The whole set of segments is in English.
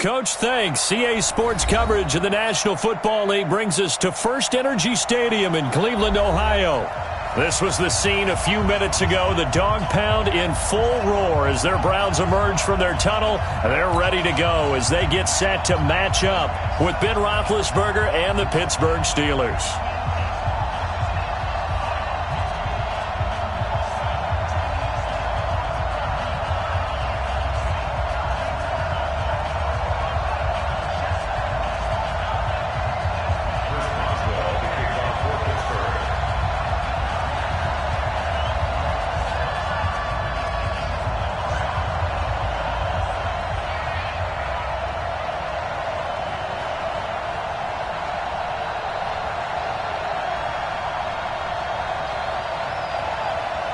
Coach, thanks. CA Sports coverage of the National Football League brings us to First Energy Stadium in Cleveland, Ohio. This was the scene a few minutes ago. The dog pound in full roar as their Browns emerge from their tunnel. They're ready to go as they get set to match up with Ben Roethlisberger and the Pittsburgh Steelers.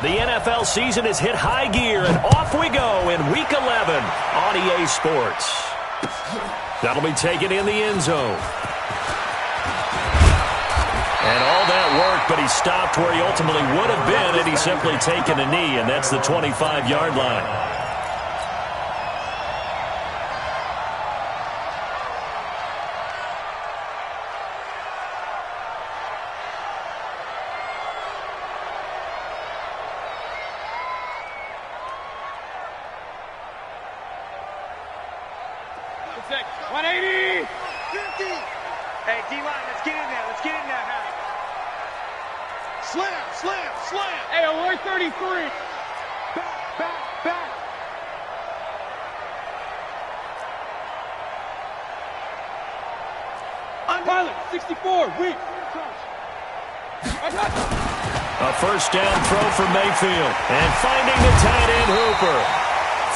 The NFL season has hit high gear, and off we go in Week 11 on EA Sports. That'll be taken in the end zone. And all that work, but he stopped where he ultimately would have been had he simply taken a knee, and that's the 25-yard line. A first down throw for Mayfield. And finding the tight end Hooper.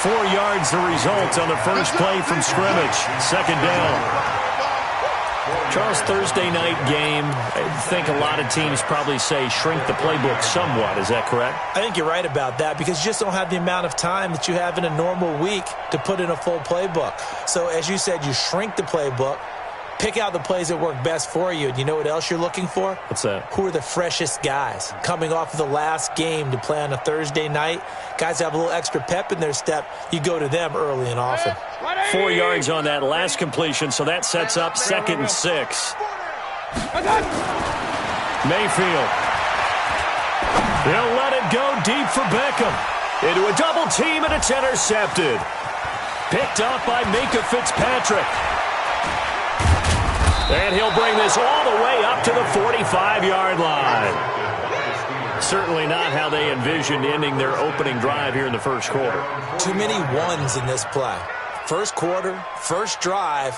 4 yards the result on the first play from scrimmage. Second down. Charles, Thursday night game, I think a lot of teams probably say shrink the playbook somewhat. Is that correct? I think you're right about that because you just don't have the amount of time that you have in a normal week to put in a full playbook. So as you said, you shrink the playbook. Pick out the plays that work best for you. And you know what else you're looking for? What's that? Who are the freshest guys? Coming off of the last game to play on a Thursday night, guys have a little extra pep in their step. You go to them early and often. 4 yards on that last completion, so that sets up 2nd and 6. Mayfield. He'll let it go deep for Beckham. Into a double team, and it's intercepted. Picked up by Minka Fitzpatrick. And he'll bring this all the way up to the 45-yard line. Certainly not how they envisioned ending their opening drive here in the first quarter. Too many ones in this play. First quarter, first drive,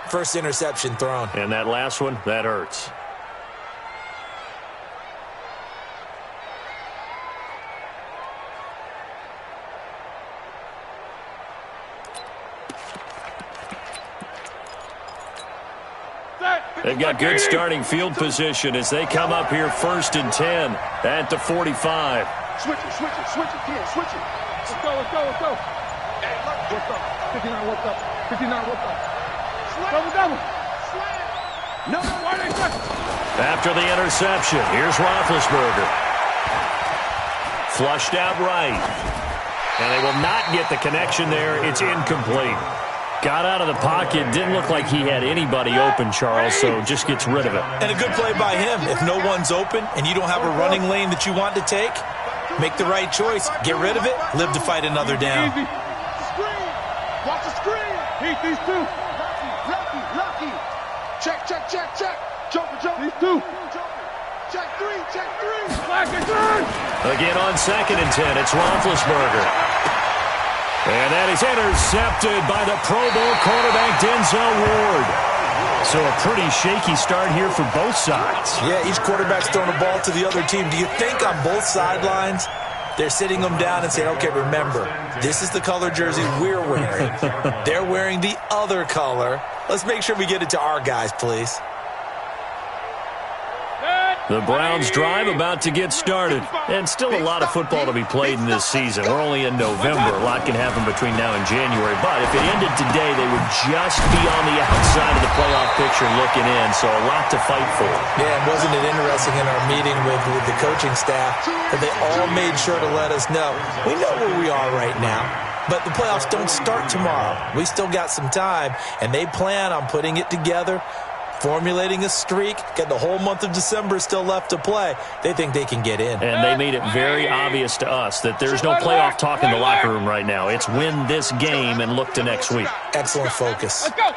first interception thrown. And that last one, that hurts. They've got good starting field position as they come up here 1st and 10 at the 45. Switch it, kid, switch it. Let's go. Hey, what's up? 59, what's up? 59, what's up? Double. No, why they touch? After the interception, here's Roethlisberger. Flushed out right. And they will not get the connection there. It's incomplete. Got out of the pocket. Didn't look like he had anybody open, Charles, so just gets rid of it. And a good play by him. If no one's open and you don't have a running lane that you want to take, make the right choice. Get rid of it. Live to fight another down. Screen. Watch the screen. Heat these two. Lucky. Check. Jumper. These two. Check three. Black and turn. Again on 2nd and 10. It's Roethlisberger. And that is intercepted by the Pro Bowl quarterback Denzel Ward. So a pretty shaky start here for both sides. Yeah, each quarterback's throwing a ball to the other team. Do you think on both sidelines they're sitting them down and saying, okay, remember, this is the color jersey we're wearing. They're wearing the other color. Let's make sure we get it to our guys, please. The Browns drive about to get started. And still a lot of football to be played in this season. We're only in November. A lot can happen between now and January. But if it ended today, they would just be on the outside of the playoff picture looking in. So a lot to fight for. Yeah, and wasn't it interesting in our meeting with the coaching staff that they all made sure to let us know. We know where we are right now. But the playoffs don't start tomorrow. We still got some time, and they plan on putting it together, formulating a streak, got the whole month of December still left to play. They think they can get in. And they made it very obvious to us that there's no playoff talk in the locker room right now. It's win this game and look to next week. Excellent focus. Let's go.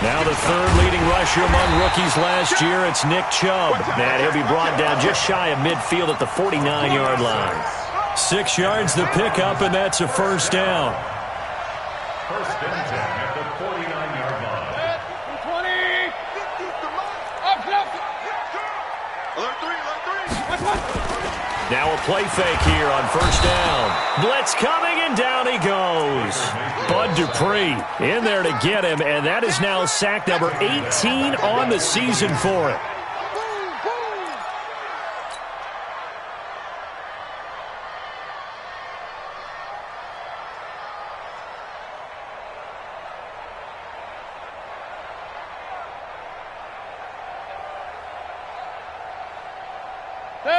Now the third leading rusher among rookies last year, it's Nick Chubb. And he'll be brought down just shy of midfield at the 49-yard line. 6 yards the pickup, and that's a first down. First and 10 at the 49-yard line. 20. Now a play fake here on first down. Blitz coming, and down he goes. Bud Dupree in there to get him, and that is now sack number 18 on the season for him.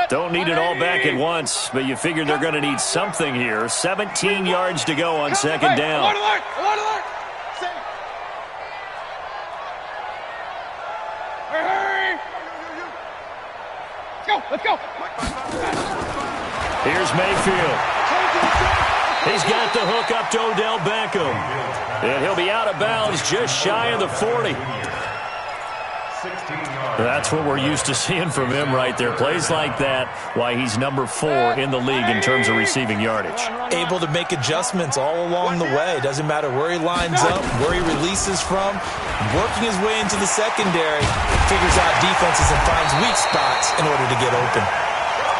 Don't need it all back at once, but you figure they're going to need something here. 17 yards to go on second down. Alert. Hey. Let's go. Here's Mayfield. He's got the hook up to Odell Beckham. And he'll be out of bounds just shy of the 40. That's what we're used to seeing from him right there. Plays like that, why he's number 4 in the league in terms of receiving yardage. Able to make adjustments all along the way. Doesn't matter where he lines up, where he releases from. Working his way into the secondary, figures out defenses and finds weak spots in order to get open.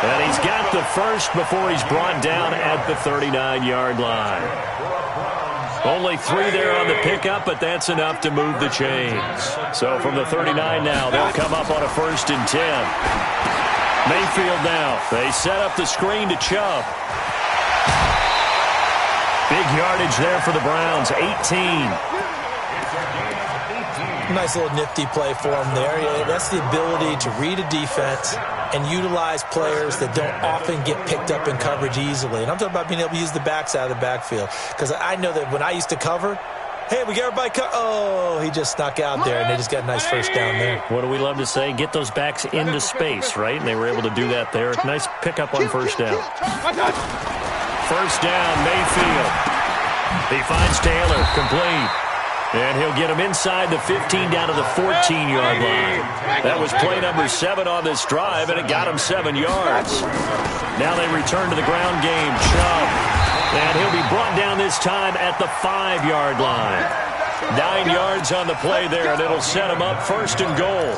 And he's got the first before he's brought down at the 39-yard line. Only 3 there on the pickup, but that's enough to move the chains. So from the 39 now, they'll come up on a 1st and 10. Mayfield now. They set up the screen to Chubb. Big yardage there for the Browns, 18. Nice little nifty play for him there. Yeah, that's the ability to read a defense and utilize players that don't often get picked up in coverage easily. And I'm talking about being able to use the backs out of the backfield. Because I know that when I used to cover, hey, we got everybody oh, he just snuck out there, and they just got a nice first down there. What do we love to say? Get those backs into space, right? And they were able to do that there. Nice pickup on first down. First down, Mayfield. He finds Taylor, complete. And he'll get him inside the 15 down to the 14-yard line. That was play number 7 on this drive, and it got him 7 yards. Now they return to the ground game. Chubb. And he'll be brought down this time at the 5-yard line. 9 yards on the play there, and it'll set him up 1st and goal.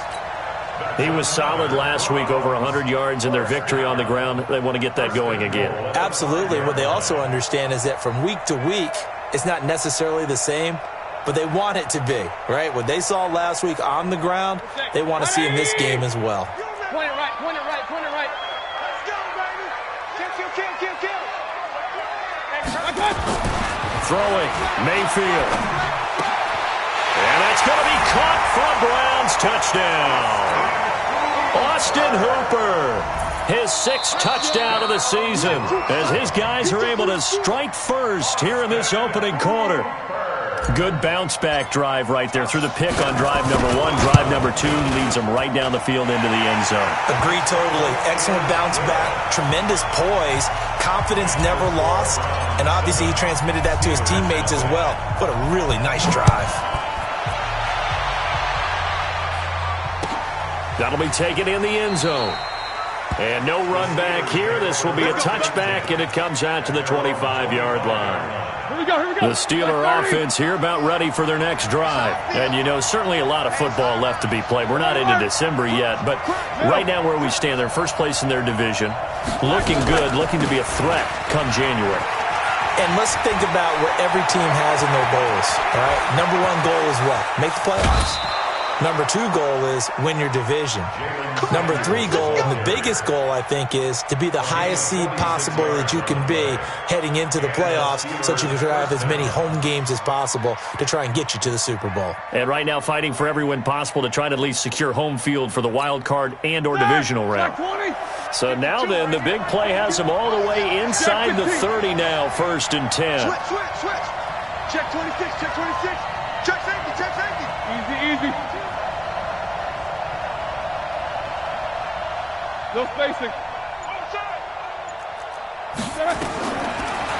He was solid last week, over 100 yards in their victory on the ground. They want to get that going again. Absolutely. What they also understand is that from week to week, it's not necessarily the same, but they want it to be, right? What they saw last week on the ground, they want to see in this game as well. Point it right. Let's go, baby. Kill. Throwing, Mayfield. And that's going to be caught for a Browns touchdown. Austin Hooper, his 6th touchdown of the season, as his guys are able to strike first here in this opening quarter. Good bounce-back drive right there through the pick on drive number 1. Drive number 2 leads them right down the field into the end zone. Agree totally. Excellent bounce-back, tremendous poise, confidence never lost, and obviously he transmitted that to his teammates as well. What a really nice drive. That'll be taken in the end zone. And no run back here. This will be a touchback, and it comes out to the 25-yard line. Here we go. The Steeler offense here about ready for their next drive. And, you know, certainly a lot of football left to be played. We're not into December yet, but right now where we stand, they're first place in their division. Looking good, looking to be a threat come January. And let's think about what every team has in their goals, all right? Number 1 goal is what? Make the playoffs. Number 2 goal is win your division. Number 3 goal, and the biggest goal, I think, is to be the highest seed possible that you can be heading into the playoffs so that you can have as many home games as possible to try and get you to the Super Bowl. And right now fighting for every win possible to try to at least secure home field for the wild card and or divisional round. So now then, the big play has him all the way inside the 30 now, 1st and 10. Switch. Check 26, check 26. Check safety. Easy. No spacing.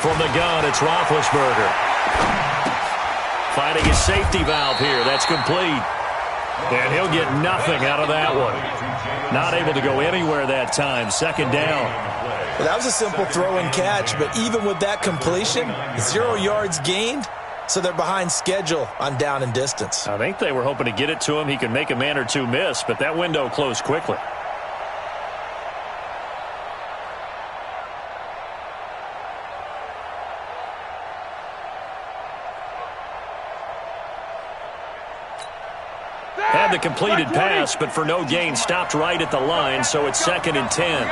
From the gun, it's Roethlisberger. Finding his safety valve here. That's complete. And he'll get nothing out of that one. Not able to go anywhere that time. 2nd down. Well, that was a simple throw and catch, but even with that completion, 0 yards gained, so they're behind schedule on down and distance. I think they were hoping to get it to him. He could make a man or two miss, but that window closed quickly. Had the completed pass, but for no gain, stopped right at the line, so it's 2nd and 10.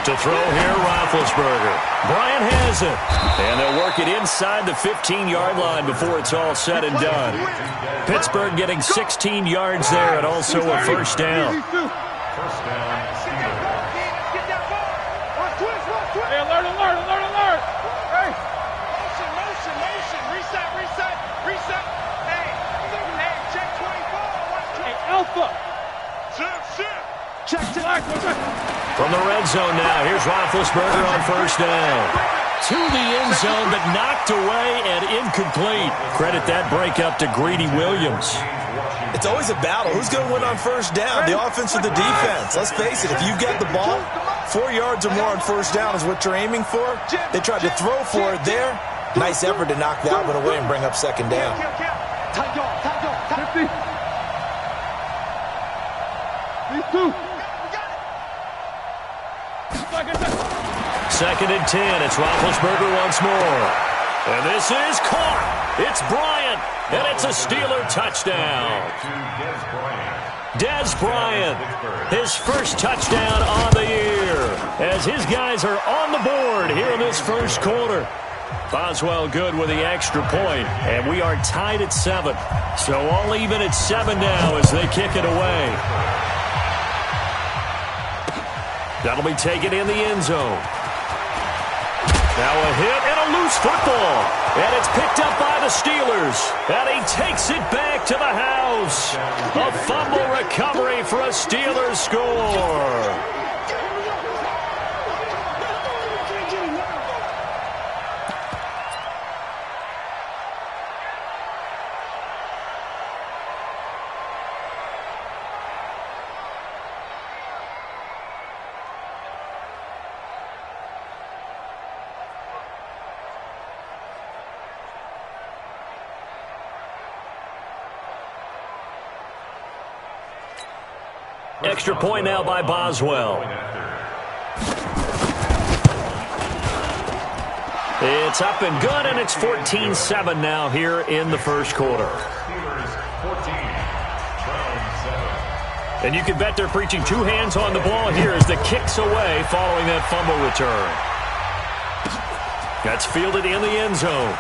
To throw here, Roethlisberger. Bryant has it. And they'll work it inside the 15-yard line before it's all said and done. Pittsburgh getting 16 yards there and also a 1st down. First down, Steelers. Hey, alert. Hey. Motion. Reset. Hey, check 24. Hey, Alpha. Shift. Check. From the red zone now, here's Roethlisberger on 1st down. To the end zone, but knocked away and incomplete. Credit that breakup to Greedy Williams. It's always a battle. Who's going to win on 1st down, the offense or the defense? Let's face it, if you've got the ball, 4 yards or more on 1st down is what you're aiming for. They tried to throw for it there. Nice effort to knock that one away and bring up 2nd down. 50. These two. 2nd and 10. It's Roethlisberger once more. And this is caught. It's Bryant. And it's a Steeler touchdown. Dez Bryant, his 1st touchdown on the year, as his guys are on the board here in this 1st quarter. Boswell good with the extra point, and we are tied at 7. So all even at 7 now as they kick it away. That'll be taken in the end zone. Now a hit and a loose football. And it's picked up by the Steelers. And he takes it back to the house. A fumble recovery for a Steelers score. Extra point now by Boswell. It's up and good, and it's 14-7 now here in the 1st quarter. And you can bet they're preaching 2 hands on the ball here as the kick's away following that fumble return. That's fielded in the end zone.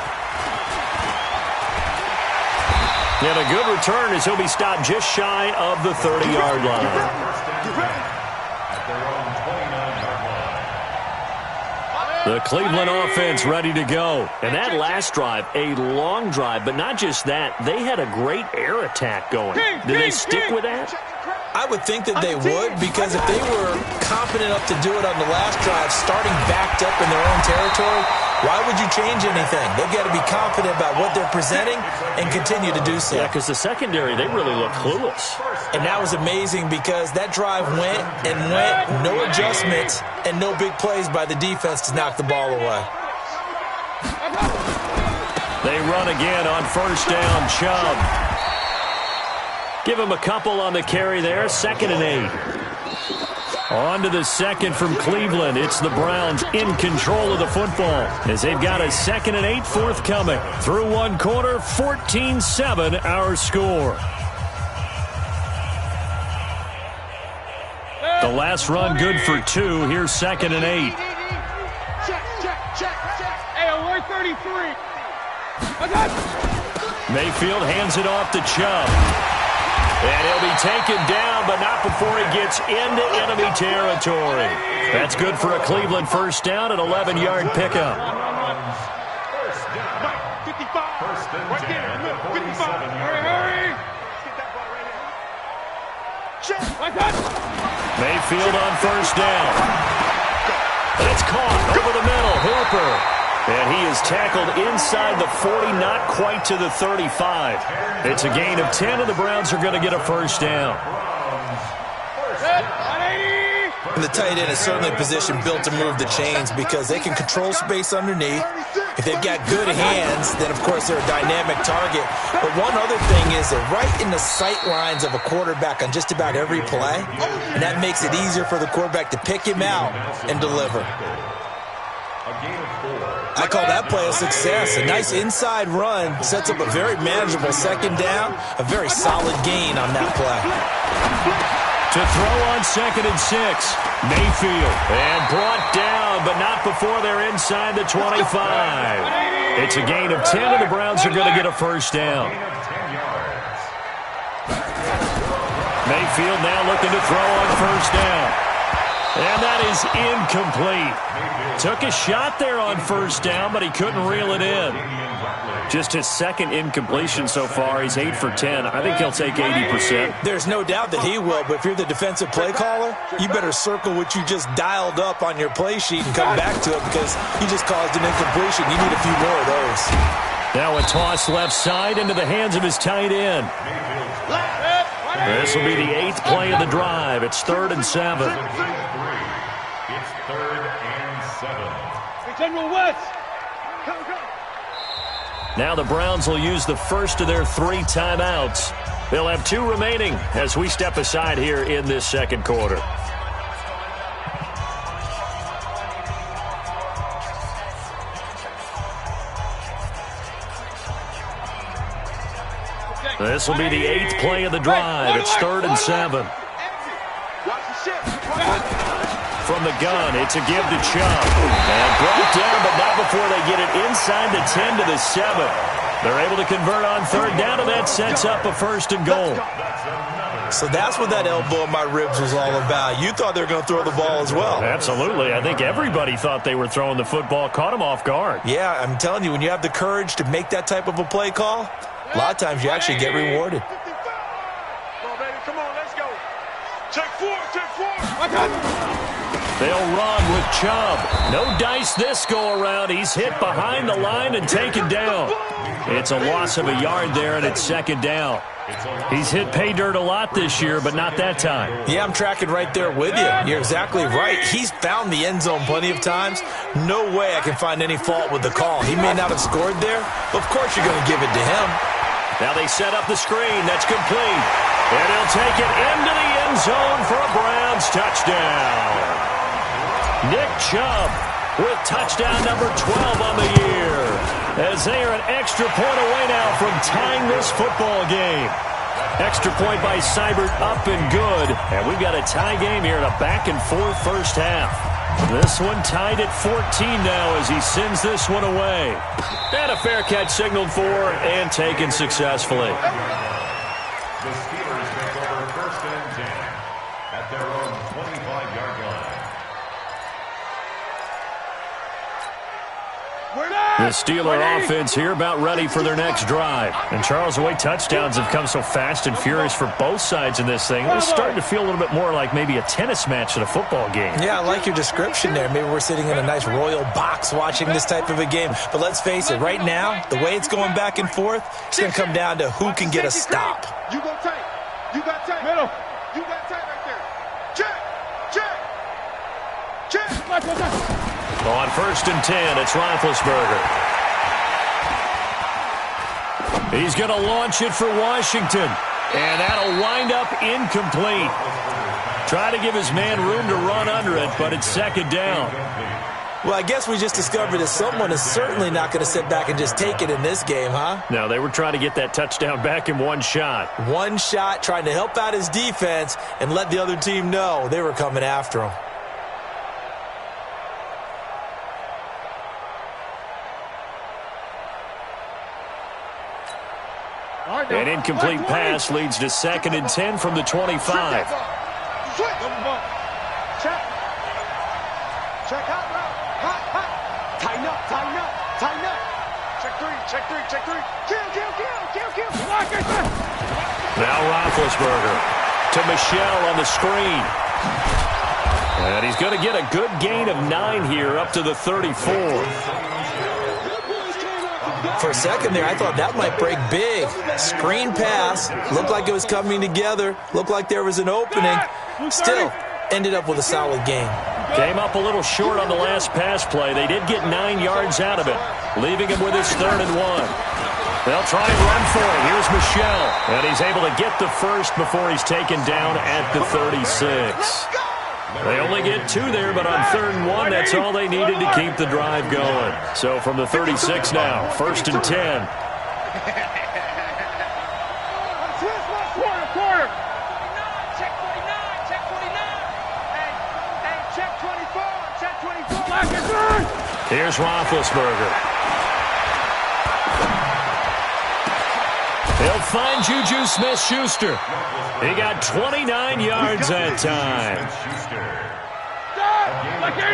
And a good return as he'll be stopped just shy of the 30-yard line. The Cleveland offense ready to go. And that last drive, a long drive, but not just that. They had a great air attack going. Did they stick with that? I would think that they would, because if they were confident enough to do it on the last drive, starting backed up in their own territory, why would you change anything? They've got to be confident about what they're presenting and continue to do so. Yeah, because the secondary, they really look clueless. And that was amazing because that drive went, no adjustments, and no big plays by the defense to knock the ball away. They run again on 1st down, Chubb. Give him a couple on the carry there, 2nd and 8. On to the 2nd from Cleveland. It's the Browns in control of the football as they've got a 2nd and 8 forthcoming. Through 1 quarter, 14-7 our score. The last run good for 2. Here's 2nd and 8. Check. Hey, alert 33. I got Mayfield hands it off to Chubb. And he'll be taken down, but not before he gets into enemy territory. That's good for a Cleveland first down, an 11-yard pickup. First down. 55. First and Right 10 there. at the 55. 47-yard Hurry. Get that ball right here. Check. Like that. Mayfield on first down. And it's caught over the middle. Hooper. And he is tackled inside the 40, not quite to the 35. It's a gain of 10, and the Browns are going to get a first down. And the tight end is certainly a position built to move the chains because they can control space underneath. If they've got good hands, then, of course, they're a dynamic target. But one other thing is they're right in the sight lines of a quarterback on just about every play, and that makes it easier for the quarterback to pick him out and deliver. I call that play a success. A nice inside run sets up a very manageable second down, a very solid gain on that play. To throw on 2nd and 6, Mayfield. And brought down, but not before they're inside the 25. It's a gain of 10, and the Browns are going to get a first down. Mayfield now looking to throw on first down. And that is incomplete. Took a shot there on first down, but he couldn't reel it in. Just his second incompletion so far. He's 8 for 10. I think he'll take 80%. There's no doubt that he will, but if you're the defensive play caller, you better circle what you just dialed up on your play sheet and come back to it because he just caused an incompletion. You need a few more of those. Now a toss left side into the hands of his tight end. This will be the 8th play of the drive. It's 3rd and 7. It's 3rd and 7. General West. Now the Browns will use the first of their 3 timeouts. They'll have 2 remaining as we step aside here in this second quarter. This will be the 8th play of the drive. It's 3rd and 7. From the gun, it's a give to Chubb. And brought down, but not before they get it inside the 10 to the 7. They're able to convert on 3rd down, and that sets up a 1st and goal. So that's what that elbow in my ribs was all about. You thought they were going to throw the ball as well. Absolutely. I think everybody thought they were throwing the football, caught him off guard. Yeah, I'm telling you, when you have the courage to make that type of a play call, a lot of times you actually get rewarded. Come on, baby. Come on, let's go. Take 4, take 4. They'll run with Chubb. No dice this go-around. He's hit behind the line and taken down. It's a loss of a yard there, and it's 2nd down. He's hit pay dirt a lot this year, but not that time. Yeah, I'm tracking right there with you. You're exactly right. He's found the end zone plenty of times. No way I can find any fault with the call. He may not have scored there, but of course you're going to give it to him. Now they set up the screen. That's complete. And he'll take it into the end zone for a Browns touchdown. Nick Chubb with touchdown number 12 on the year, as they are an extra point away now from tying this football game. Extra point by Seibert up and good, and we've got a tie game here in a back-and-forth first half. This one tied at 14 now as he sends this one away. And a fair catch signaled for and taken successfully. The Steelers take over 1st and 10 at their own 25-yard line. The Steeler offense here about ready for their next drive. And Charles, the way touchdowns have come so fast and furious for both sides in this thing, it's starting to feel a little bit more like maybe a tennis match at a football game. Yeah, I like your description there. Maybe we're sitting in a nice royal box watching this type of a game. But let's face it, right now, the way it's going back and forth, it's going to come down to who can get a stop. You go tight. You got tight. Middle. You got tight right there. Check. Check. Check. On 1st and 10, it's Roethlisberger. He's going to launch it for Washington. And that'll wind up incomplete. Try to give his man room to run under it, but it's 2nd down. Well, I guess we just discovered that someone is certainly not going to sit back and just take it in this game, huh? No, they were trying to get that touchdown back in one shot. One shot, trying to help out his defense and let the other team know they were coming after him. incomplete pass leads to 2nd and 10 from the 25. Check out now. Hot. Tighten up. Check three. Kill. Now Roethlisberger to Michel on the screen. And he's going to get a good gain of 9 here up to the 34. For a second there, I thought that might break big. Screen pass. Looked like it was coming together. Looked like there was an opening. Still, ended up with a solid game. Came up a little short on the last pass play. They did get 9 yards out of it, leaving him with his 3rd and 1. They'll try and run for it. Here's Michel. And he's able to get the first before he's taken down at the 36. They only get 2 there, but on 3rd and 1, that's all they needed to keep the drive going. So from the 36 now, 1st and 10. Quarter. Check 24. Here's Roethlisberger. He'll find Juju Smith-Schuster. He got 29 yards that time.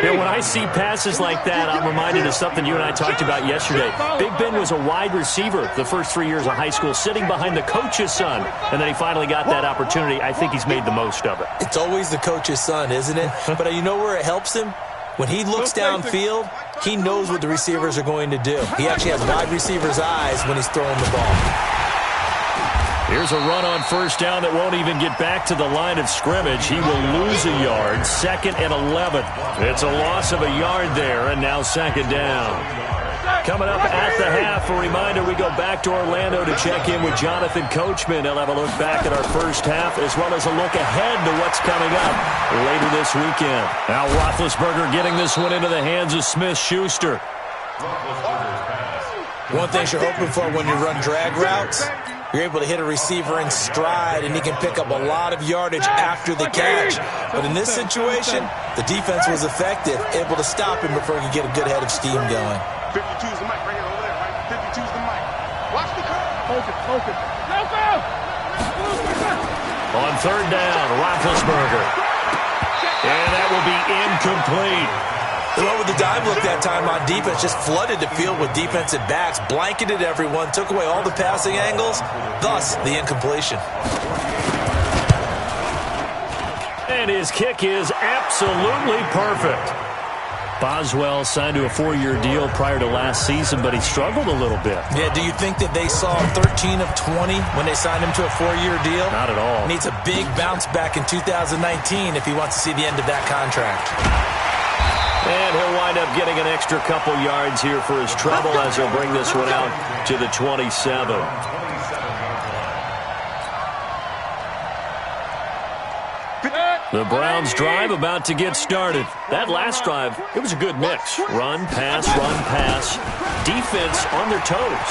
You know, when I see passes like that, I'm reminded of something you and I talked about yesterday. Big Ben was a wide receiver the first 3 years of high school, sitting behind the coach's son, and then he finally got that opportunity. I think he's made the most of it. It's always the coach's son, isn't it? But you know where it helps him? When he looks downfield, he knows what the receivers are going to do. He actually has wide receivers' eyes when he's throwing the ball. Here's a run on 1st down that won't even get back to the line of scrimmage. He will lose a yard, 2nd and 11. It's a loss of a yard there, and now 2nd down. Coming up at the half, a reminder, we go back to Orlando to check in with Jonathan Coachman. He'll have a look back at our first half, as well as a look ahead to what's coming up later this weekend. Now Roethlisberger getting this one into the hands of Smith-Schuster. One thing you're hoping for when you run drag routes, you're able to hit a receiver in stride, and he can pick up a lot of yardage after the catch. But in this situation, the defense was effective, able to stop him before he could get a good head of steam going. 52's the mic right here over there, right? 52's the mic. Watch the curve. Focus. No foul. On 3rd down, Roethlisberger. And that will be incomplete. They went with the dive look that time on defense, just flooded the field with defensive backs, blanketed everyone, took away all the passing angles, thus the incompletion. And his kick is absolutely perfect. Boswell signed to a 4-year deal prior to last season, but he struggled a little bit. Yeah, do you think that they saw 13 of 20 when they signed him to a 4-year deal? Not at all. Needs a big bounce back in 2019 if he wants to see the end of that contract. And he'll wind up getting an extra couple yards here for his trouble as he'll bring this one out to the 27. The Browns drive about to get started. That last drive, it was a good mix. Run, pass, defense on their toes.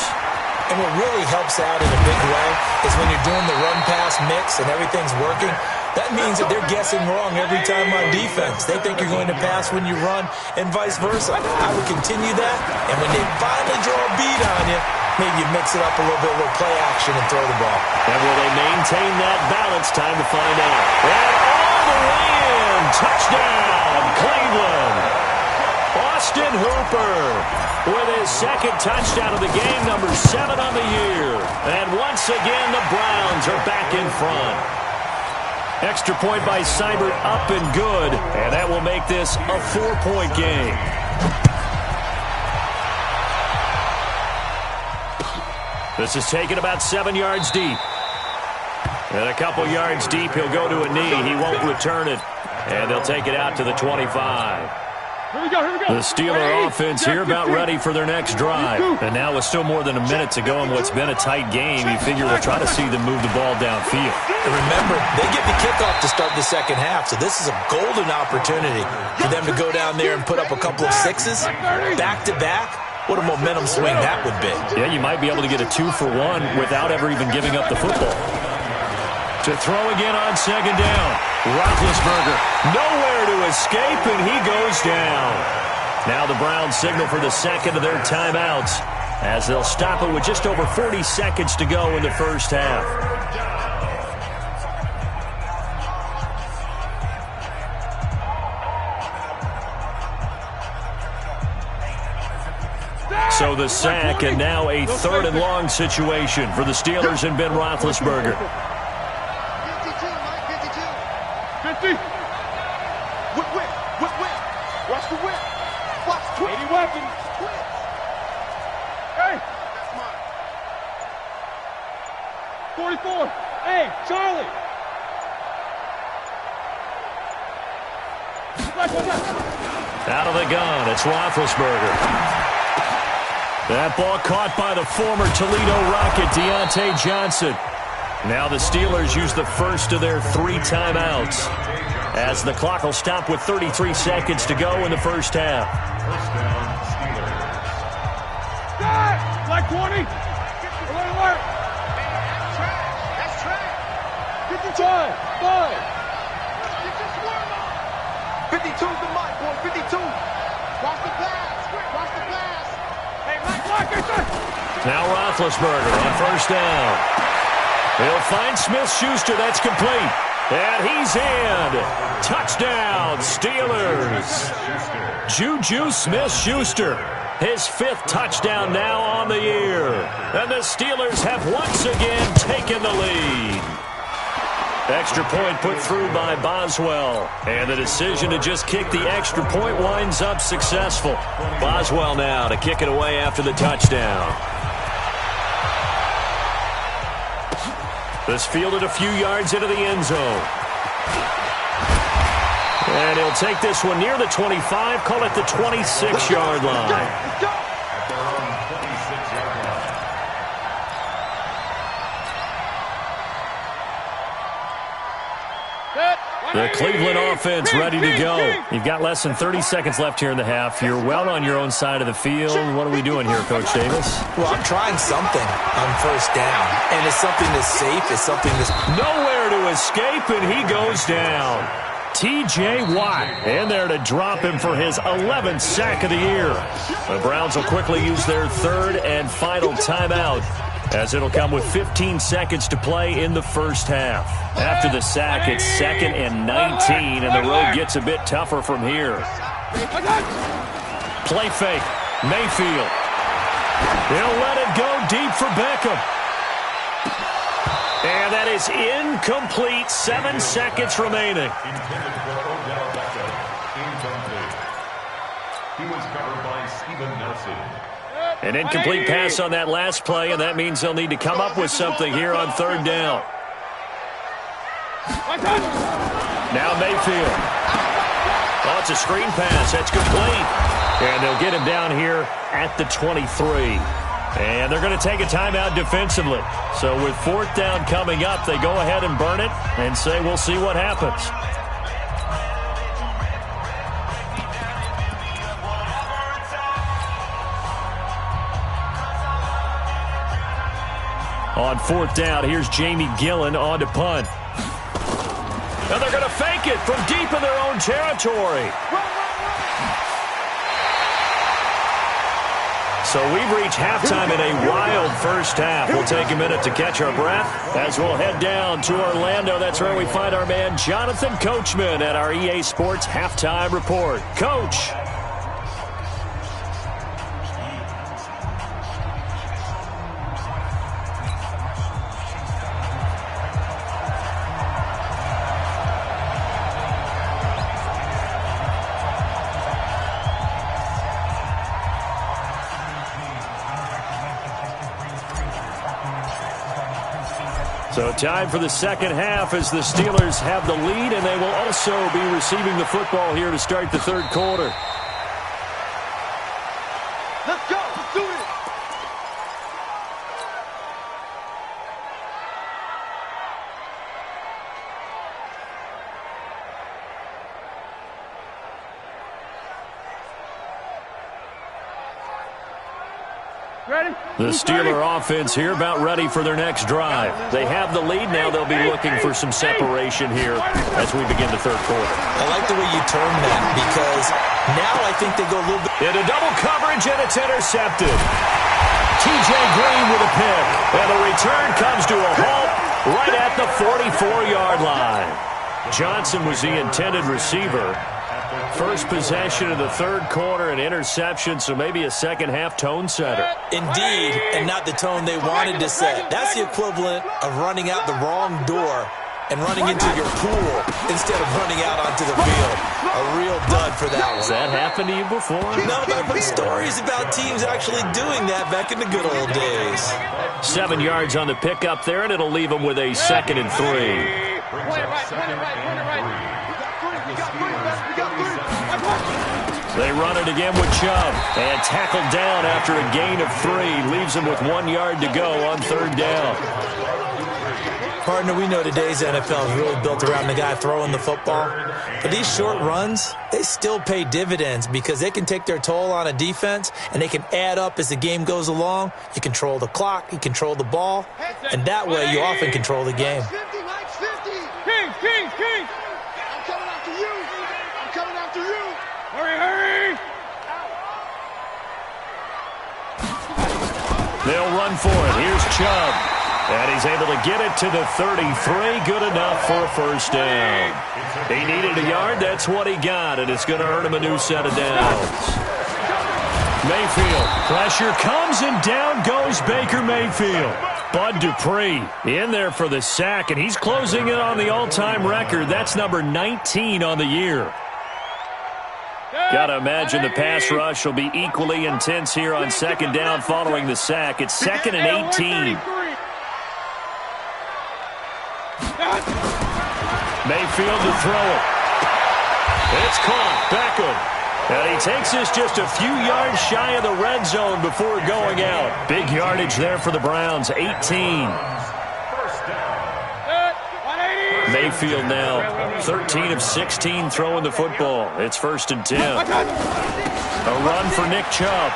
And what really helps out in a big way is when you're doing the run-pass mix and everything's working, that means that they're guessing wrong every time on defense. They think you're going to pass when you run and vice versa. I would continue that, and when they finally draw a beat on you, maybe you mix it up a little bit, a little play action, and throw the ball. And will they maintain that balance? Time to find out. And all the way in. Touchdown, Cleveland. Austin Hooper with his 2nd touchdown of the game, number 7 on the year. And once again, the Browns are back in front. Extra point by Seibert, up and good. And that will make this a 4-point game. This is taken about 7 yards deep. And a couple yards deep, he'll go to a knee. He won't return it. And they'll take it out to the 25. Here we go. The Steeler offense here about ready for their next drive. And now with still more than a minute to go in what's been a tight game, you figure we'll try to see them move the ball downfield. And remember, they get the kickoff to start the second half, so this is a golden opportunity for them to go down there and put up a couple of sixes back-to-back. What a momentum swing that would be. Yeah, you might be able to get a 2-for-1 without ever even giving up the football. To throw again on 2nd down. Roethlisberger nowhere to escape, and he goes down. Now the Browns signal for the 2nd of their timeouts. as they'll stop it with just over 40 seconds to go in the first half. So the sack, and now a 3rd and long situation for the Steelers and Ben Roethlisberger. 50. Whip. Watch the whip. Watch the whip. 80 weapons. Hey. That's mine. 44. Hey, Charlie. Out of the gun, it's Roethlisberger. That ball caught by the former Toledo Rocket, Deontay Johnson. Now the Steelers use the first of their 3 timeouts, as the clock will stop with 33 seconds to go in the first half. First down, Steelers. Like 20. Alert. That's trash. 55. 52's the mic, boy. 52. Watch the pass. Hey, now Roethlisberger on first down. He'll find Smith-Schuster. That's complete. And he's in. Touchdown, Steelers. Juju Smith-Schuster. His 5th touchdown now on the year. And the Steelers have once again taken the lead. Extra point put through by Boswell. And the decision to just kick the extra point winds up successful. Boswell now to kick it away after the touchdown. This fielded a few yards into the end zone. And he'll take this one near the 25, call it the 26-yard line. At their own 26-yard line. The Cleveland offense ready to go. You've got less than 30 seconds left here in the half. You're well on your own side of the field. What are we doing here, Coach Davis? Well, I'm trying something on first down, and it's something that's safe. It's something that's nowhere to escape, and he goes down. T.J. Watt in there to drop him for his 11th sack of the year. The Browns will quickly use their 3rd and final timeout, as it'll come with 15 seconds to play in the first half. After the sack, it's 2nd and 19, and the road gets a bit tougher from here. Play fake. Mayfield. He'll let it go deep for Beckham. And that is incomplete. 7 seconds remaining. Intended for Odell Beckham. Incomplete. He was covered by Steven Nelson. An incomplete pass on that last play, and that means they'll need to come up with something here on 3rd down. Now Mayfield. Oh, it's a screen pass. That's complete. And they'll get him down here at the 23. And they're going to take a timeout defensively. So with 4th down coming up, they go ahead and burn it and say we'll see what happens. On 4th down, here's Jamie Gillen on to punt. And they're going to fake it from deep in their own territory. So we've reached halftime in a wild first half. We'll take a minute to catch our breath as we'll head down to Orlando. That's where we find our man Jonathan Coachman at our EA Sports Halftime Report. Coach. So time for the second half as the Steelers have the lead, and they will also be receiving the football here to start the 3rd quarter. Let's go. Let's do it. Ready? The Steeler offense here about ready for their next drive. They have the lead now. They'll be looking for some separation here as we begin the 3rd quarter. I like the way you term that, because now I think they go a little bit into double coverage, and it's intercepted. T.J. Green with a pick. And the return comes to a halt right at the 44-yard line. Johnson was the intended receiver. First possession of the third quarter, an interception, so maybe a second-half tone setter. Indeed, and not the tone they wanted to set. That's the equivalent of running out the wrong door and running into your pool instead of running out onto the field. A real dud for that one. Has that happened to you before? No, but I've heard stories about teams actually doing that back in the good old days. 7 yards on the pickup there, and it'll leave them with a 2nd and 3. They run it again with Chubb. And tackled down after a gain of 3. Leaves them with 1 yard to go on third down. Partner, we know today's NFL is really built around the guy throwing the football. But these short runs, they still pay dividends because they can take their toll on a defense and they can add up as the game goes along. You control the clock, you control the ball, and that way you often control the game. Kings! I'm coming after you! I'm coming after you! Hurry! They'll run for it. Here's Chubb. And he's able to get it to the 33. Good enough for a first down. He needed a yard. That's what he got, and it's going to earn him a new set of downs. Mayfield. Pressure comes, and down goes Baker Mayfield. Bud Dupree in there for the sack, and he's closing in on the all-time record. That's number 19 on the year. Got to imagine the pass rush will be equally intense here on second down following the sack. It's 2nd and 18. Mayfield to throw it. It's caught. Beckham. And he takes this just a few yards shy of the red zone before going out. Big yardage there for the Browns. 18. Mayfield now 13 of 16 throwing the football. It's 1st and 10. A run for Nick Chubb.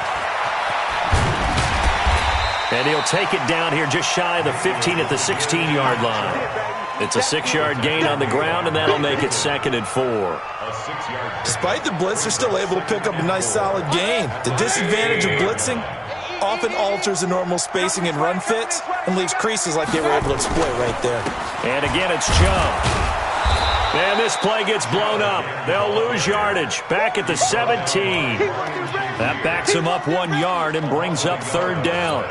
And he'll take it down here just shy of the 15 at the 16-yard line. It's a 6-yard gain on the ground, and that'll make it 2nd and 4. Despite the blitz, they're still able to pick up a nice solid gain. The disadvantage of blitzing often alters the normal spacing and run fits and leaves creases like they were able to exploit right there. And again, it's Chubb. And this play gets blown up. They'll lose yardage. Back at the 17. That backs them up 1 yard and brings up third down.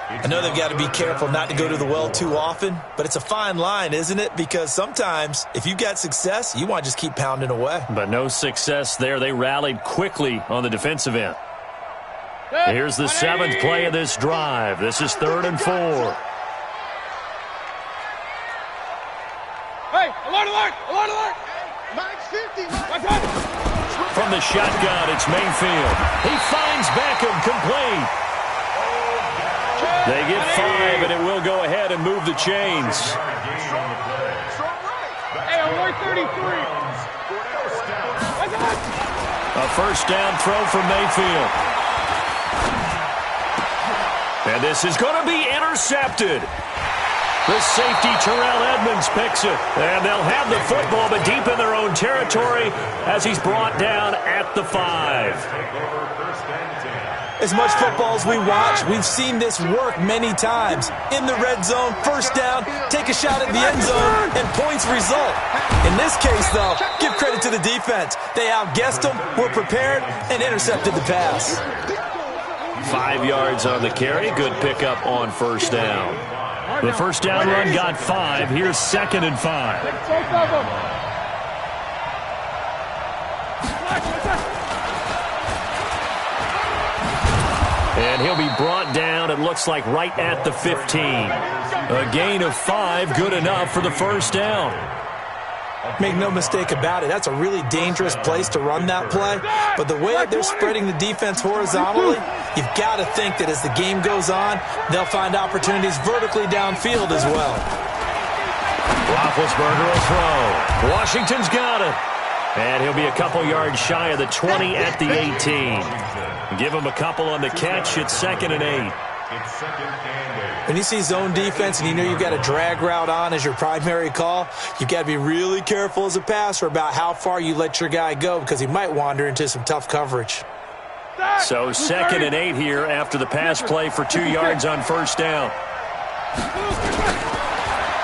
I know they've got to be careful not to go to the well too often, but it's a fine line, isn't it? Because sometimes, if you've got success, you want to just keep pounding away. But no success there. They rallied quickly on the defensive end. Here's the 7th play of this drive. This is 3rd and 4. Hey, alert! Max 50! From the shotgun, it's Mayfield. He finds Beckham complete. They get 5, and it will go ahead and move the chains. Hey, alert 33! A first down throw from Mayfield. And this is going to be intercepted. The safety, Terrell Edmonds, picks it. And they'll have the football, but deep in their own territory as he's brought down at the 5. As much football as we watch, we've seen this work many times. In the red zone, first down, take a shot at the end zone, and points result. In this case, though, give credit to the defense. They outguessed them, were prepared, and intercepted the pass. 5 yards on the carry. Good pickup on first down. The first down run got 5. Here's 2nd and 5. And he'll be brought down, it looks like, right at the 15. A gain of 5, good enough for the first down. Make no mistake about it, that's a really dangerous place to run that play. But the way that they're spreading the defense horizontally, you've got to think that as the game goes on, they'll find opportunities vertically downfield as well. Roethlisberger will throw. Washington's got it. And he'll be a couple yards shy of the 20 at the 18. Give him a couple on the catch. It's 2nd and 8. When you see zone defense and you know you've got a drag route on as your primary call, you've got to be really careful as a passer about how far you let your guy go because he might wander into some tough coverage. So 2nd and 8 here after the pass play for 2 yards on first down.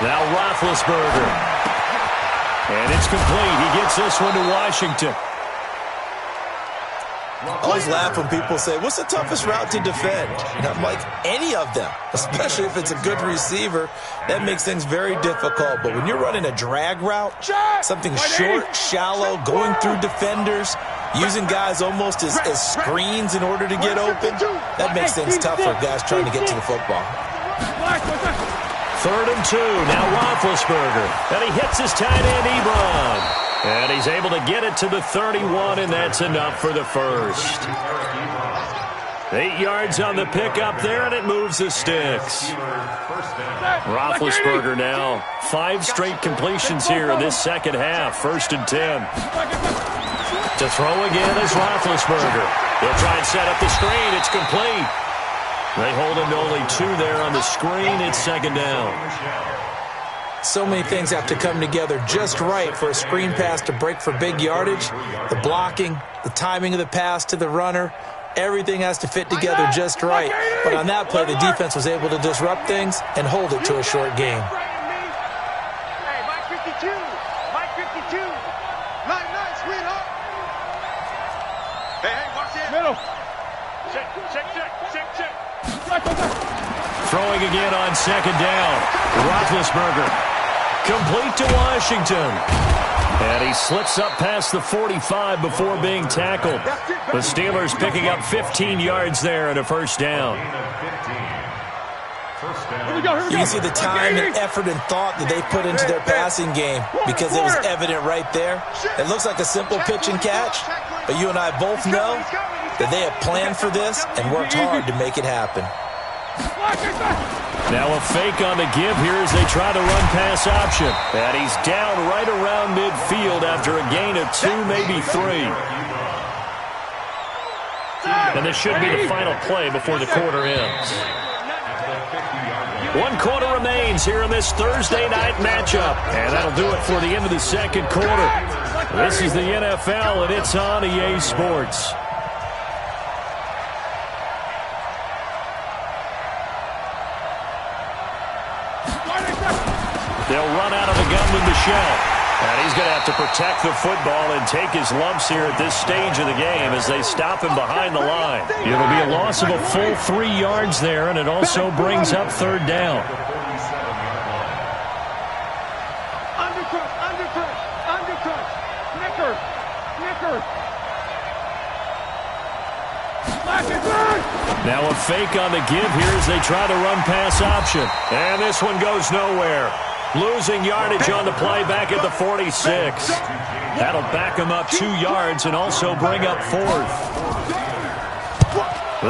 Now Roethlisberger. And it's complete. He gets this one to Washington. I always laugh when people say, what's the toughest route to defend? And I'm like, any of them, especially if it's a good receiver. That makes things very difficult. But when you're running a drag route, something short, shallow, going through defenders, using guys almost as screens in order to get open, that makes things tough for guys trying to get to the football. 3rd and 2. Now Roethlisberger. And he hits his tight end, Ebron. And he's able to get it to the 31, and that's enough for the first. 8 yards on the pickup there, and it moves the sticks. Roethlisberger now 5 straight completions here in this second half. 1st and 10. To throw again is Roethlisberger. He'll try and set up the screen. It's complete. They hold him to only 2 there on the screen. It's 2nd down. So many things have to come together just right for a screen pass to break for big yardage. The blocking, the timing of the pass to the runner, everything has to fit together just right. But on that play, the defense was able to disrupt things and hold it to a short game. Hey, Mike 52. Mike 52. Nice, sweetheart. Hey, watch it. Middle. Check. Throwing again on 2nd down. Roethlisberger. Complete to Washington. And he slips up past the 45 before being tackled. The Steelers picking up 15 yards there and a first down. You can see the time and effort and thought that they put into their passing game because it was evident right there. It looks like a simple pitch and catch, but you and I both know that they have planned for this and worked hard to make it happen. Now a fake on the give here as they try to run pass option. And he's down right around midfield after a gain of 2, maybe 3. And this should be the final play before the quarter ends. 1 quarter remains here in this Thursday night matchup. And that'll do it for the end of the second quarter. This is the NFL, and it's on EA Sports. They'll run out of the gun with Michelle. And he's going to have to protect the football and take his lumps here at this stage of the game as they stop him behind the line. It'll be a loss of a full 3 yards there, and it also brings up 3rd down. Undercut. Nicker. Now a fake on the give here as they try to run pass option. And this one goes nowhere. Losing yardage on the play back at the 46. That'll back him up 2 yards and also bring up 4th.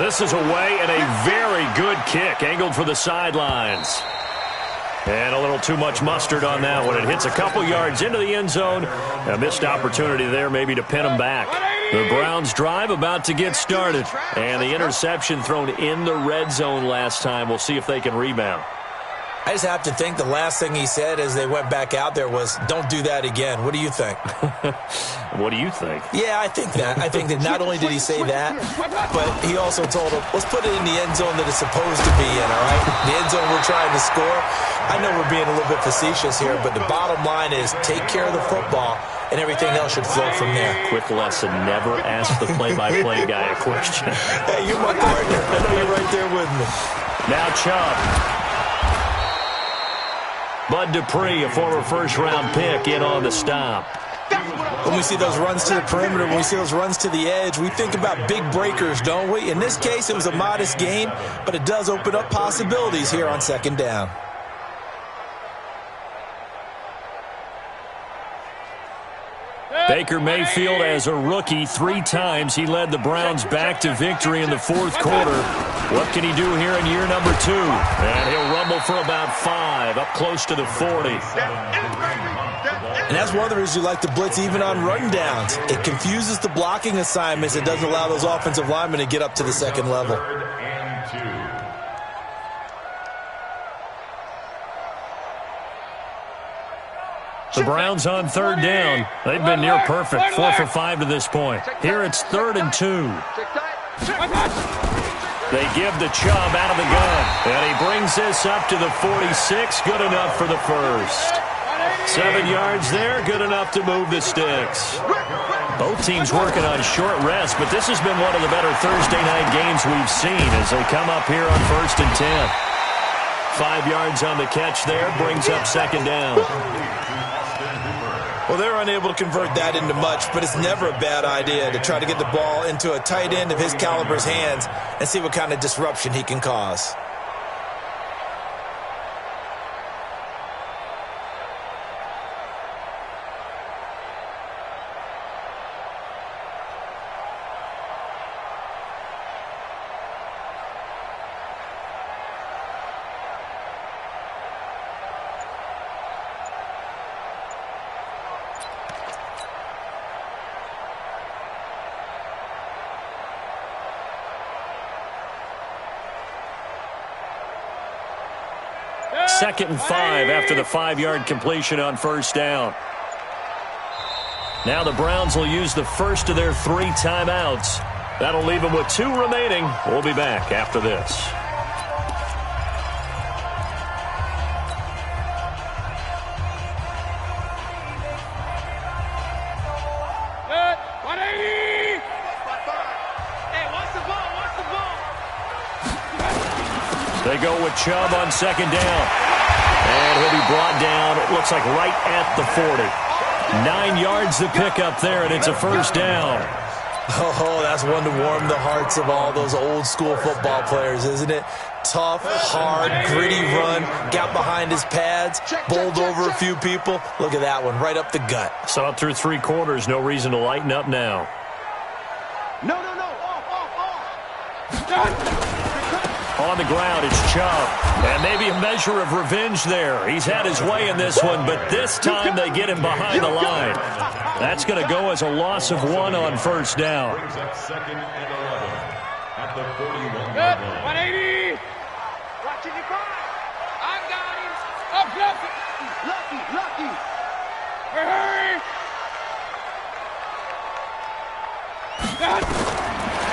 This is away and a very good kick angled for the sidelines. And a little too much mustard on that one. It hits a couple yards into the end zone. A missed opportunity there maybe to pin him back. The Browns drive about to get started. And the interception thrown in the red zone last time. We'll see if they can rebound. I just have to think the last thing he said as they went back out there was, don't do that again. What do you think? What do you think? Yeah, I think that. I think that not only did he say that, but he also told him, let's put it in the end zone that it's supposed to be in, all right? The end zone we're trying to score. I know we're being a little bit facetious here, but the bottom line is take care of the football, and everything else should flow from there. Quick lesson, never ask the play-by-play guy a question. Hey, you're my partner. I know you're right there with me. Now Chubb. Bud Dupree, a former first-round pick, in on the stop. When we see those runs to the perimeter, when we see those runs to the edge, we think about big breakers, don't we? In this case, it was a modest gain, but it does open up possibilities here on 2nd down. Baker Mayfield, as a rookie, 3 times he led the Browns back to victory in the 4th quarter. What can he do here in year number 2? And he'll rumble for about 5, up close to the 40. And that's one of the reasons you like to blitz even on rundowns. It confuses the blocking assignments. It doesn't allow those offensive linemen to get up to the 2nd level. The Browns on 3rd down. They've been near perfect, 4 for 5 to this point. Here it's 3rd and 2. They give the Chubb out of the gun. And he brings this up to the 46. Good enough for the first. 7 yards there. Good enough to move the sticks. Both teams working on short rest, but this has been one of the better Thursday night games we've seen as they come up here on 1st and 10. 5 yards on the catch there. Brings up 2nd down. Well, they're unable to convert that into much, but it's never a bad idea to try to get the ball into a tight end of his caliber's hands and see what kind of disruption he can cause. Second and 5 after the 5-yard completion on 1st down. Now the Browns will use the first of their 3 timeouts. That'll leave them with 2 remaining. We'll be back after this. They go with Chubb on 2nd down. And he'll be brought down, it looks like right at the 40. 9 yards to pick up there, and it's a 1st down. Oh, that's one to warm the hearts of all those old-school football players, isn't it? Tough, hard, gritty run, got behind his pads, bowled over a few people. Look at that one, right up the gut. Saw it through 3 quarters, no reason to lighten up now. No. Off. On the ground, it's Chubb. And maybe a measure of revenge there. He's had his way in this one, but this time they get him behind the line. That's going to go as a loss of 1 on 1st down. Brings up 2nd and 11 at the 41-yard line. 180. Watching you cry. I got him. Up, lucky. Hurry.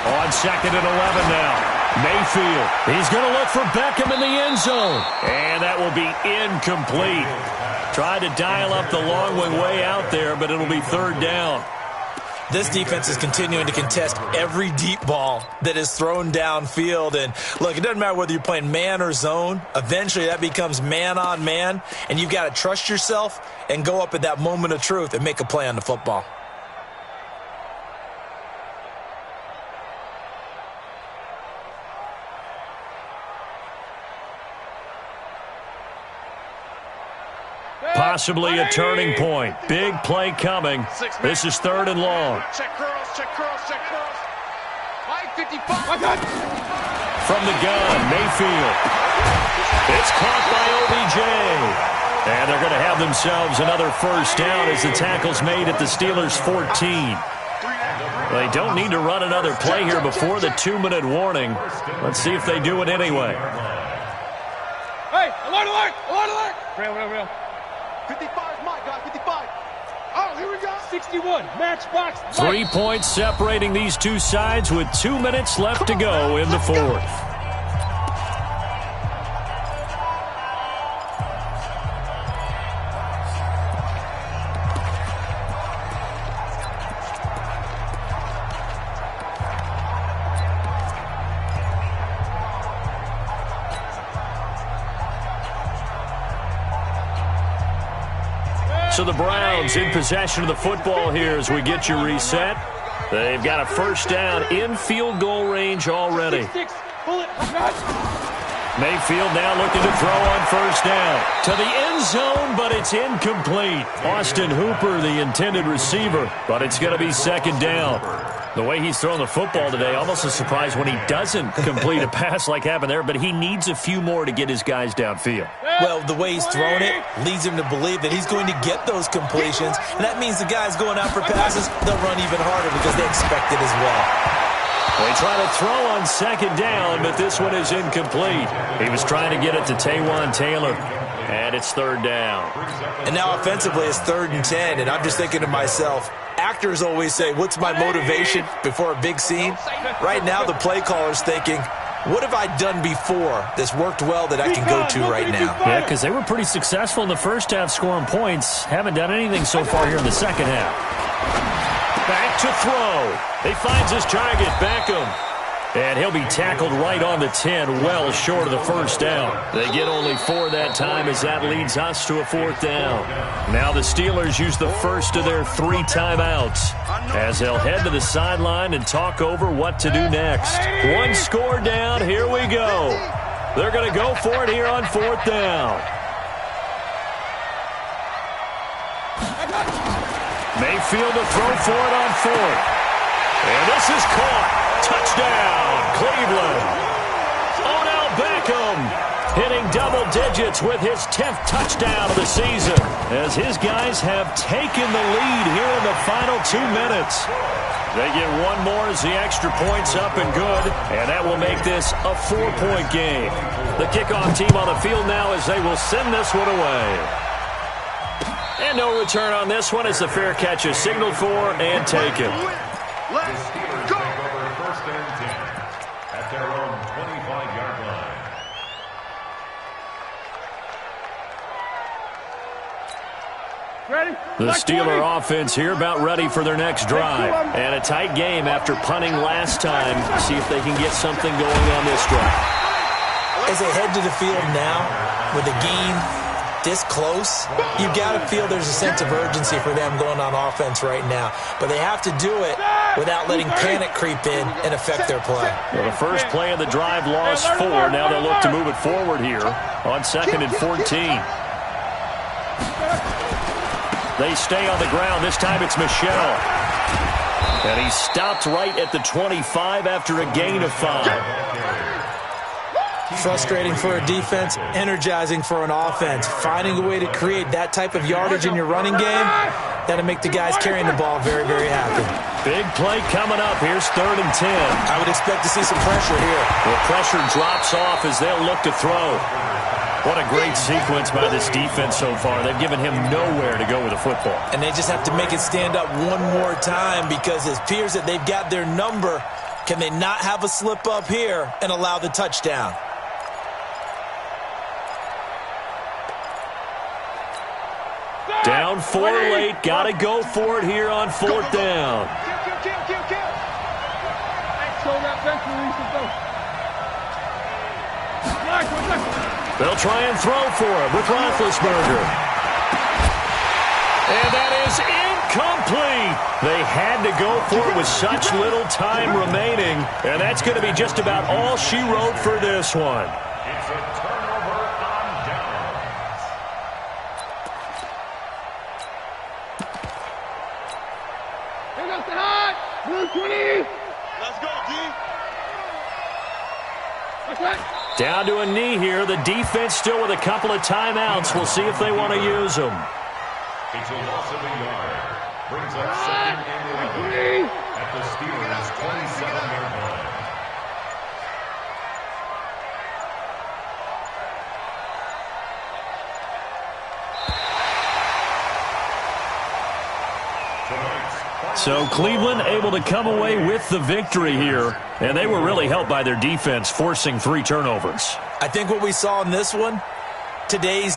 On 2nd and 11 now. Mayfield. He's going to look for Beckham in the end zone. And that will be incomplete. Tried to dial up the long way out there, but it'll be 3rd down. This defense is continuing to contest every deep ball that is thrown downfield. And look, it doesn't matter whether you're playing man or zone. Eventually that becomes man on man. And you've got to trust yourself and go up at that moment of truth and make a play on the football. Possibly a turning point. Big play coming. This is 3rd and long. Check curls. 55. From the gun, Mayfield. It's caught by OBJ. And they're going to have themselves another 1st down as the tackle's made at the Steelers' 14. They don't need to run another play here before the 2-minute warning. Let's see if they do it anyway. Hey, alert! Real. 55 my guy, 55. Oh, here we go. 61, matchbox. 3 points separating these two sides with 2 minutes left to go in the 4th. So the Browns in possession of the football here as we get you reset. They've got a 1st down in field goal range already. Mayfield now looking to throw on 1st down. To the end zone, but it's incomplete. Austin Hooper, the intended receiver, but it's going to be 2nd down. The way he's thrown the football today, almost a surprise when he doesn't complete a pass like happened there, but he needs a few more to get his guys downfield. Well, the way he's thrown it leads him to believe that he's going to get those completions, and that means the guys going out for passes, they'll run even harder because they expect it as well. They try to throw on 2nd down, but this one is incomplete. He was trying to get it to Taywan Taylor. And it's third down. And now offensively it's 3rd and 10, and I'm just thinking to myself, actors always say, what's my motivation before a big scene? Right now the play caller's thinking, what have I done before that's worked well that I can go to right now? Yeah, because they were pretty successful in the first half scoring points. Haven't done anything so far here in the second half. Back to throw. He finds his target, Beckham. And he'll be tackled right on the 10, well short of the first down. They get only 4 that time as that leads us to a 4th down. Now the Steelers use the first of their 3 timeouts as they'll head to the sideline and talk over what to do next. 1 score down, here we go. They're going to go for it here on 4th down. Mayfield to throw for it on 4th. And this is caught. Touchdown, Cleveland. Odell Beckham hitting double digits with his 10th touchdown of the season as his guys have taken the lead here in the final 2 minutes. They get 1 more as the extra point's up and good, and that will make this a 4-point game. The kickoff team on the field now as they will send this one away. And no return on this one as the fair catch is signaled for and taken. Let's go. First and 10 at their own 25-yard line. Ready? The Steeler offense here about ready for their next drive. And a tight game after punting last time. See if they can get something going on this drive. As they head to the field now with the game this close, you got to feel there's a sense of urgency for them going on offense right now. But they have to do it without letting panic creep in and affect their play. Well, the first play of the drive lost 4. Now they'll look to move it forward here on 2nd and 14. They stay on the ground. This time it's Michel. And he's stopped right at the 25 after a gain of 5. Frustrating for a defense, energizing for an offense. Finding a way to create that type of yardage in your running game, that'll make the guys carrying the ball very, very happy. Big play coming up. Here's 3rd and 10. I would expect to see some pressure here. The pressure drops off as they'll look to throw. What a great sequence by this defense so far. They've given him nowhere to go with the football. And they just have to make it stand up one more time because it appears that they've got their number. Can they not have a slip up here and allow the touchdown? Down 4 late. Got to go for it here on 4th down. They'll try and throw for it with Roethlisberger. And that is incomplete. They had to go for it with such little time remaining. And that's going to be just about all she wrote for this one. It's a turnover on downs. Here goes the hot. Blue 20. Let's go, D. That's right. Down to a knee here. The defense still with a couple of timeouts. We'll see if they want to use them. It's a loss of a yard. Brings up 2nd and 11 at the Steelers' 27-yard line. So Cleveland able to come away with the victory here. And they were really helped by their defense, forcing 3 turnovers. I think what we saw in this one, today's